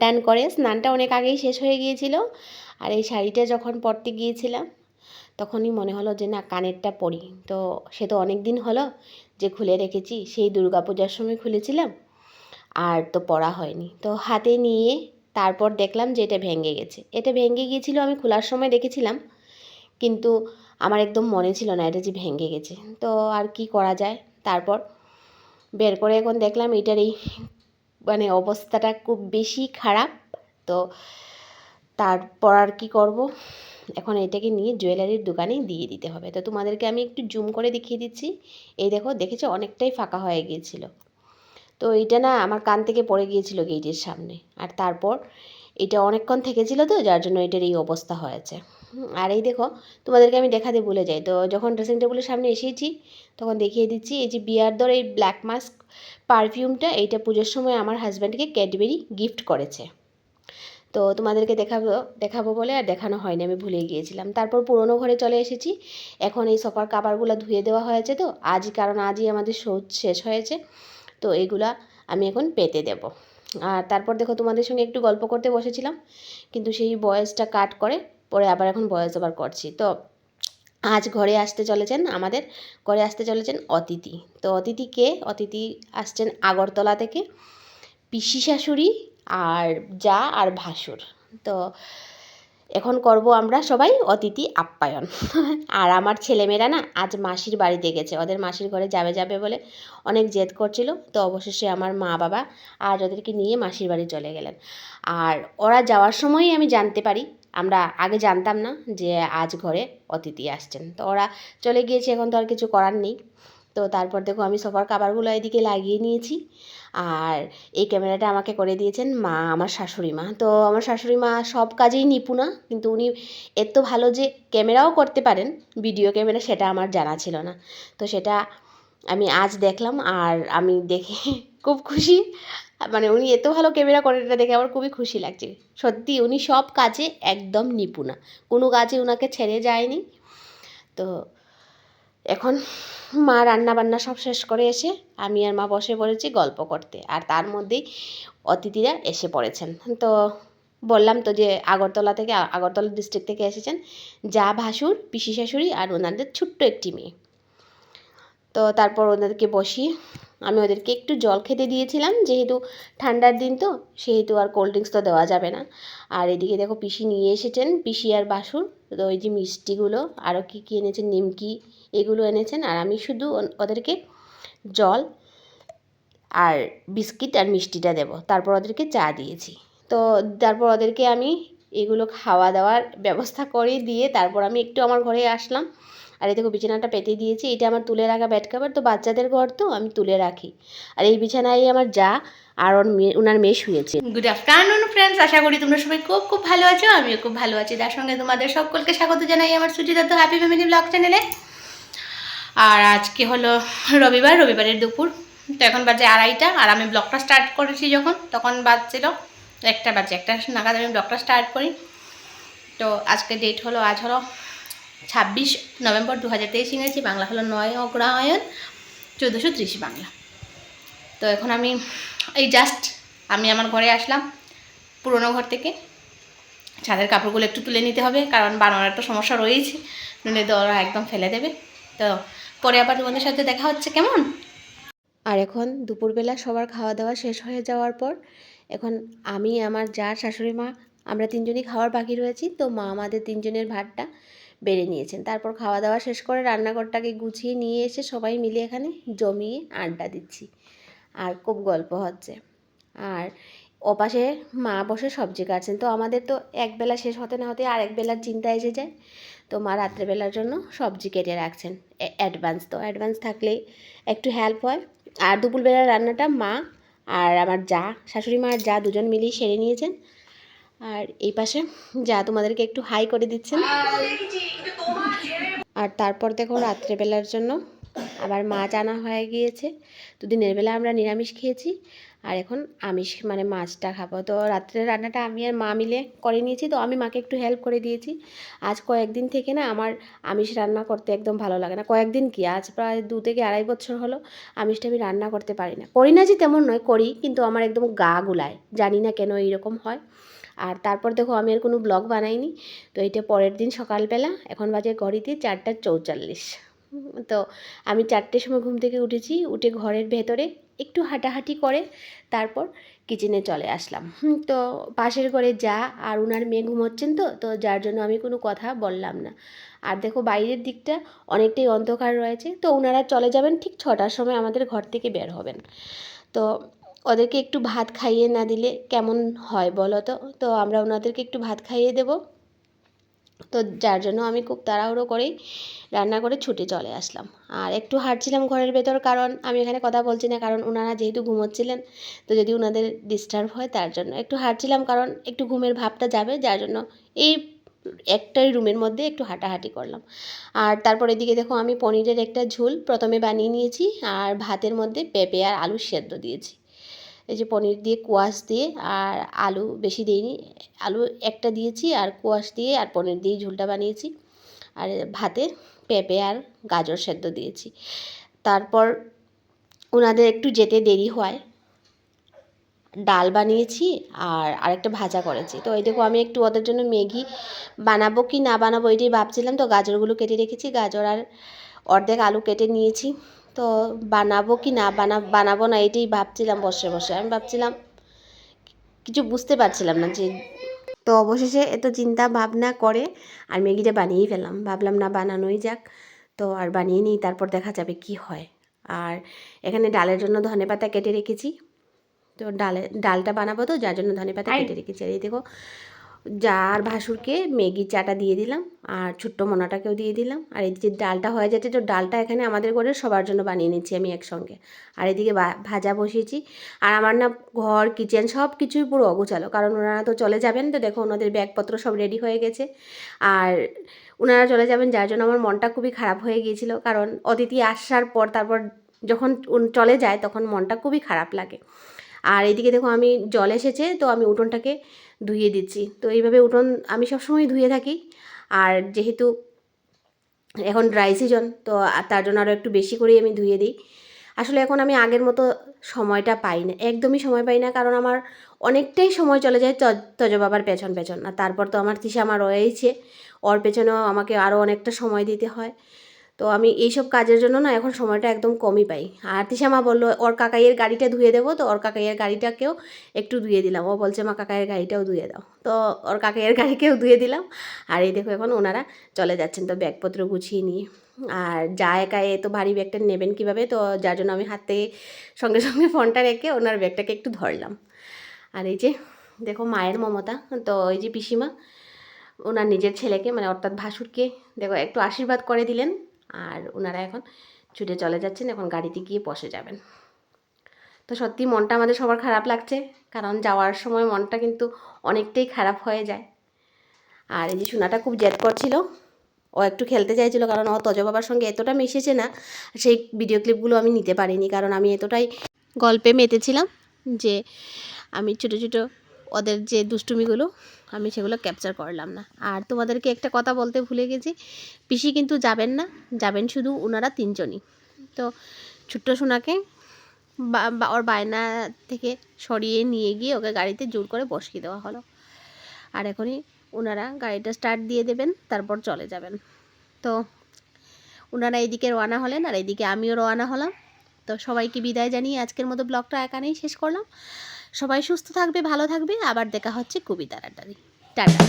টান করে স্নানটা অনেক আগেই শেষ হয়ে গিয়েছিল। আর এই শাড়িটা যখন পরতে গিয়েছিলাম তখনই মনে হলো যে না কানেরটা পরি। তো সে তো অনেক দিন হলো যে খুলে রেখেছি, সেই দুর্গাপূজার সময় খুলেছিলাম, আর তো পরা হয়নি। তো হাতে নিয়ে তারপর দেখলাম যে এটা ভেঙে গেছে। এটা ভেঙে গিয়েছিল, আমি খোলার সময় দেখেছিলাম, কিন্তু আমার একদম মনে ছিল না এটা যে ভেঙে গেছে। তো আর কি করা যায়, তারপর বের করে এখন দেখলাম এটার এই মানে অবস্থাটা খুব বেশি খারাপ। তো তারপর আর কি করব, এখন এটাকে নিয়ে জুয়েলারির দোকানে দিয়ে দিতে হবে। তো তোমাদেরকে আমি একটু জুম করে দেখিয়ে দিচ্ছি। এই দেখো, দেখেছো অনেকটাই ফাঁকা হয়ে গিয়েছিল। তো এইটা না আমার কান থেকে পড়ে গিয়েছিল গেটের সামনে, আর তারপর এটা অনেকক্ষণ থেকেছিল, তো যার জন্য এটার এই অবস্থা হয়েছে। আর এই দেখো, তোমাদেরকে আমি দেখাতে ভুলে যাই, তো যখন ড্রেসিং টেবিলের সামনে এসেছি তখন দেখিয়ে দিচ্ছি এই যে বিয়ারডোর এই ব্ল্যাক মাস্ক পারফিউমটা, এইটা পুজোর সময় আমার হাজব্যান্ডকে ক্যাডবেরি গিফট করেছে। তো তোমাদেরকে দেখাবো বলে আর দেখানো হয়নি, আমি ভুলে গিয়েছিলাম। তারপর পুরনো ঘরে চলে এসেছি। এখন এই সোফার কাভারগুলো ধুয়ে দেওয়া হয়েছে, তো আজই, কারণ আজই আমাদের শৌচ শেষ হয়েছে। তো এইগুলা আমি এখন পেতে দেব। আর তারপর দেখো, তোমাদের সঙ্গে একটু গল্প করতে বসেছিলাম, কিন্তু সেই ভয়েসটা কাট করে পরে আবার এখন ভয়েস ওভার করছি। তো আজ আমাদের ঘরে আসতে চলেছেন অতিথি। তো অতিথি আসছেন আগরতলা থেকে, পিসি শাশুড়ি আর যা আর ভাসুর। তো এখন করব আমরা সবাই অতিথি আপ্যায়ন। আর আমার ছেলেমেয়েরা না আজ মাসির বাড়িতে গেছে, ওদের মাসির ঘরে যাবে বলে অনেক জেদ করছিল। তো অবশেষে আমার মা বাবা আজ ওদেরকে নিয়ে মাসির বাড়ি চলে গেলেন। আর ওরা যাওয়ার সময়ই আমি জানতে পারি, আমরা আগে জানতাম না যে আজ ঘরে অতিথি আসছেন। তো ওরা চলে গিয়েছে, এখন তো আর কিছু করার নেই। তো তারপর দেখো, আমি সোফার কাভারগুলো এদিকে লাগিয়ে নিয়েছি। আর এই ক্যামেরাটা আমাকে করে দিয়েছেন আমার শাশুড়ি মা। তো আমার শাশুড়ি মা সব কাজেই নিপুণা, কিন্তু উনি এত ভালো যে ক্যামেরাও করতে পারেন, ভিডিও ক্যামেরা, সেটা আমার জানা ছিল না। তো সেটা আমি আজ দেখলাম, আর আমি দেখে খুব খুশি। মানে উনি এত ভালো ক্যামেরা করেন, এটা দেখে আমার খুবই খুশি লাগছে। সত্যি উনি সব কাজে একদম নিপুণা, কোনো কাজে ওনাকে ছেড়ে যায়নি। তো এখন মা রান্না বান্না সব শেষ করে এসে আমি আর মা বসে পড়েছি গল্প করতে, আর তার মধ্যেই অতিথিরা এসে পড়েছেন। তো বললাম তো যে আগরতলা ডিস্ট্রিক্ট থেকে এসেছেন যা ভাসুর, পিসি শাশুড়ি আর ওনাদের ছোট্ট একটি মেয়ে। তো তারপর ওদেরকে বসিয়ে আমি ওদেরকে একটু জল খেতে দিয়েছিলাম, যেহেতু ঠান্ডার দিন, তো সেহেতু আর কোল্ড ড্রিঙ্কস তো দেওয়া যাবে না। আর এদিকে দেখো, পিসি নিয়ে এসেছেন, পিসি আর বাসুর, তো ওই যে মিষ্টিগুলো আরও কী এনেছেন, নিমকি, এগুলো এনেছেন। আর আমি শুধু ওদেরকে জল আর বিস্কিট আর মিষ্টিটা দেব, তারপর ওদেরকে চা দিয়েছি। তো তারপর ওদেরকে আমি এগুলো খাওয়া দাওয়ার ব্যবস্থা করে দিয়ে তারপর আমি একটু আমার ঘরে আসলাম। আর এই দেখো, বিছানাটা পেতে দিয়েছি, এটা আমার তুলে রাখা বেড কভার, তো বাচ্চাদের ঘর তো আমি তুলে রাখি। আর এই বিছানায় আমার যা আর ওনার মেয়ে শুয়েছে। গুড আফটারনুন ফ্রেন্ডস, আশা করি তোমরা সবাই খুব খুব ভালো আছো, আমিও খুব ভালো আছি। তার সঙ্গে তোমাদের সকলকে স্বাগত জানাই আমার সুচিতা হ্যাপি ফ্যামিলি ব্লগ চ্যানেলে। আর আজকে হলো রবিবারের দুপুর, তো এখন বাজে 2:30, আর আমি ব্লগটা স্টার্ট করেছি তখন বাজছিল 1টা নাগাদ আমি ব্লগটা স্টার্ট করি। তো আজকে ডেট হলো, আজ হলো 26 নভেম্বর 2023 ইংরেজি, বাংলা হলো 9 অগ্রহায়ণ 1430 বাংলা। তো এখন আমি আমি আমার ঘরে আসলাম পুরোনো ঘর থেকে। ছাদের কাপড়গুলো একটু তুলে নিতে হবে, কারণ বানানোর একটা সমস্যা রয়েছে, নইলে ওরা একদম ফেলে দেবে। তো পরে আবার তোমাদের সাথে দেখা হচ্ছে কেমন। আর এখন দুপুরবেলা সবার খাওয়া দাওয়া শেষ হয়ে যাওয়ার পর এখন আমি, আমার যা, শাশুড়ি মা, আমরা তিনজনই খাওয়ার বাকি রয়েছি। তো মা আমাদের তিনজনের ভাতটা বেড়ে নিয়েছেন। তারপর খাওয়া দাওয়া শেষ করে রান্নাঘরটাকে গুছিয়ে নিয়ে এসে সবাই মিলে এখানে জমিয়ে আড্ডা দিচ্ছি, আর খুব গল্প হচ্ছে। আর ওপাশে মা বসে সবজি কাটছেন। তো আমাদের তো একবেলা শেষ হতে না হতে আরেক বেলার চিন্তা এসে যায়। তো মা রাত্রেবেলার জন্য সবজি কেটে রাখছেন অ্যাডভান্স। তো অ্যাডভান্স থাকলে একটু হেল্প হয়। আর দুপুরবেলার রান্নাটা মা আর আমার যা, শাশুড়ি মা আর যা দুজন মিলেই সেরে নিয়েছেন। আর এই পাশে যা তোমাদেরকে একটু হাই করে দিচ্ছেন। আর তারপর দেখো, রাত্রেবেলার জন্য আবার মাছ আনা হয়ে গিয়েছে। তো দিনের বেলা আমরা নিরামিষ খেয়েছি, আর এখন আমিষ মানে মাছটা খাবো। তো রাত্রের রান্নাটা আমি আর মা মিলে করে নিয়েছি, তো আমি মাকে একটু হেল্প করে দিয়েছি। আজ কয়েকদিন থেকে না আমার আমিষ রান্না করতে একদম ভালো লাগে না। কয়েকদিন কি, আজ প্রায় 2 থেকে 2.5 বছর হলো আমিষটা আমি রান্না করতে পারি না। করি না যে তেমন নয়, করি, কিন্তু আমার একদম গা গুলায়, জানি না কেন এইরকম হয়। আর তারপর দেখো আমি আর কোনো ব্লগ বানাইনি। তো এইটা পরের দিন সকালবেলা, এখন বাজে ঘড়িতে 4:44। তো আমি 4টের সময় ঘুম থেকে উঠেছি, উঠে ঘরের ভেতরে একটু হাঁটাহাঁটি করে তারপর কিচেনে চলে আসলাম। তো পাশের ঘরে যা আর ওনার মেয়ে ঘুমোচ্ছেন, তো যার জন্য আমি কোনো কথা বললাম না। আর দেখো বাইরের দিকটা অনেকটাই অন্ধকার রয়েছে, তো ওনারা চলে যাবেন ঠিক 6টার সময় আমাদের ঘর থেকে বের হবেন। তো ওদেরকে একটু ভাত খাইয়ে না দিলে কেমন হয় বলো তো? তো আমরা ওনাদেরকে একটু ভাত খাইয়ে দেবো। তো যার জন্য আমি খুব তাড়াহুড়ো করেই রান্না করে ছুটে চলে আসলাম। আর একটু হাঁটছিলাম ঘরের ভেতর, কারণ আমি এখানে কথা বলছি না, কারণ ওনারা যেহেতু ঘুমোচ্ছিলেন, তো যদি ওনাদের ডিস্টার্ব হয় তার জন্য একটু হাঁটছিলাম, কারণ একটু ঘুমের ভাবটা যাবে, যার জন্য এই একটাই রুমের মধ্যে একটু হাঁটাহাঁটি করলাম। আর তারপর এদিকে দেখো আমি পনিরের একটা ঝোল প্রথমে বানিয়ে নিয়েছি, আর ভাতের মধ্যে পেঁপে আর আলু সেদ্ধ দিয়েছি। এই যে পনির দিয়ে কোয়াশ দিয়ে, আর আলু বেশি দিইনি, আলু একটা দিয়েছি আর কোয়াশ দিয়ে আর পনির দিয়ে ঝোলটা বানিয়েছি। আর ভাতে পেঁপে আর গাজর সেদ্ধ দিয়েছি। তারপর ওনাদের একটু যেতে দেরি হয়, ডাল বানিয়েছি আর আরেকটা ভাজা করেছি। তো এই দেখো আমি একটু ওদের জন্য ম্যাগি বানাবো কি না বানাবো এটাই ভাবছিলাম। তো গাজরগুলো কেটে রেখেছি, গাজর আর অর্ধেক আলু কেটে নিয়েছি। তো বানাবো কি না বানাবো না এটাই ভাবছিলাম বসে বসে। আমি ভাবছিলাম, কিছু বুঝতে পারছিলাম না যে। তো অবশেষে এত চিন্তা ভাবনা করে আর ম্যাগিটা বানিয়েই ফেললাম। ভাবলাম না বানানোই যাক, তো আর বানিয়ে নিই, তারপর দেখা যাবে কি হয়। আর এখানে ডালের জন্য ধনেপাতা কেটে রেখেছি। তো ডালটা বানাবো, তো যার জন্য ধনেপাতা কেটে রেখেছি। আর এই দেখো যার ভাসুরকে ম্যাগি চাটা দিয়ে দিলাম, আর ছোট্ট মোনাটাকেও দিয়ে দিলাম। আর এই যে ডালটা হয়ে যাচ্ছে, তো ডালটা এখানে আমাদের ঘরের সবার জন্য বানিয়ে নিচ্ছি আমি একসঙ্গে। আর এদিকে ভাজা বসিয়েছি। আর আমার না ঘর কিচেন সব কিছুই পুরো অগোছালো, কারণ ওনারা তো চলে যাবেন। তো দেখো ওনাদের ব্যাগপত্র সব রেডি হয়ে গেছে, আর ওনারা চলে যাবেন, যার জন্য আমার মনটা খুবই খারাপ হয়ে গিয়েছিল। কারণ অতিথি আসার পর তারপর যখন চলে যায় তখন মনটা খুবই খারাপ লাগে। আর এদিকে দেখো আমি জল এসেছে, তো আমি উঠোনটাকে ধুয়ে দিচ্ছি। তো এইভাবে উঠোন আমি সবসময় ধুয়ে থাকি। আর যেহেতু এখন ড্রাই সিজন, তো তার জন্য আরও একটু বেশি করেই আমি ধুয়ে দিই। আসলে এখন আমি আগের মতো সময়টা পাই না, একদমই সময় পাই না, কারণ আমার অনেকটাই সময় চলে যায় তজ বাবার পেছন পেছন। আর তারপর তো আমার তিশা আমার রয়েইছে, ওর পেছনেও আমাকে আরও অনেকটা সময় দিতে হয়। তো আমি এইসব কাজের জন্য না এখন সময়টা একদম কমই পাই। আর তিশামা বললো ওর কাকাইয়ের গাড়িটা ধুয়ে দেবো, তো ওর কাকাইয়ের গাড়িটাকেও একটু ধুয়ে দিলাম। ও বলছে মা কাকাইয়ের গাড়িটাও ধুয়ে দাও, তো ওর কাকাইয়ের গাড়িকেও ধুয়ে দিলাম। আর এই দেখো এখন ওনারা চলে যাচ্ছেন, তো ব্যাগপত্র গুছিয়ে নিয়ে। আর যা একা তো ভারী ব্যাগটা নেবেন কীভাবে, তো যার জন্য আমি হাত থেকে সঙ্গে সঙ্গে ফোনটা রেখে ওনার ব্যাগটাকে একটু ধরলাম। আর এই যে দেখো মায়ের মমতা, তো এই যে পিসিমা ওনার নিজের ছেলেকে মানে অর্থাৎ ভাসুরকে দেখো একটু আশীর্বাদ করে দিলেন। আর ওনারা এখন ছুটে চলে যাচ্ছেন, এখন গাড়িতে গিয়ে বসে যাবেন। তো সত্যি মনটা আমাদের সবার খারাপ লাগছে, কারণ যাওয়ার সময় মনটা কিন্তু অনেকটাই খারাপ হয়ে যায়। আর এই যে সোনাটা খুব জেদ করছিল, ও একটু খেলতে চাইছিল, কারণ ও তজ বাবার সঙ্গে এতটা মিশেছে না, সেই ভিডিও ক্লিপগুলো আমি নিতে পারিনি, কারণ আমি এতটাই গল্পে মেতেছিলাম যে আমি ছোটো ছোটো ওদের যে দুষ্টুমিগুলো আমি সেগুলো ক্যাপচার করলাম না। আর তোমাদেরকে একটা কথা বলতে ভুলে গেছি, পিসি কিন্তু যাবেন না, যাবেন শুধু ওনারা 3 জনই। তো ছোট্ট সোনাকে ওর বায়না থেকে সরিয়ে নিয়ে গিয়ে ওকে গাড়িতে জোর করে বসিয়ে দেওয়া হলো। আর এখনই ওনারা গাড়িটা স্টার্ট দিয়ে দেবেন, তারপর চলে যাবেন। তো ওনারা এইদিকে রওনা হলেন, আর এইদিকে আমিও রওনা হলাম। তো সবাইকে বিদায় জানিয়ে আজকের মতো ব্লগটা এখানেই শেষ করলাম। সবাই সুস্থ থাকবে, ভালো থাকবে, আবার দেখা হচ্ছে খুবই তাড়াতাড়ি। টাটা।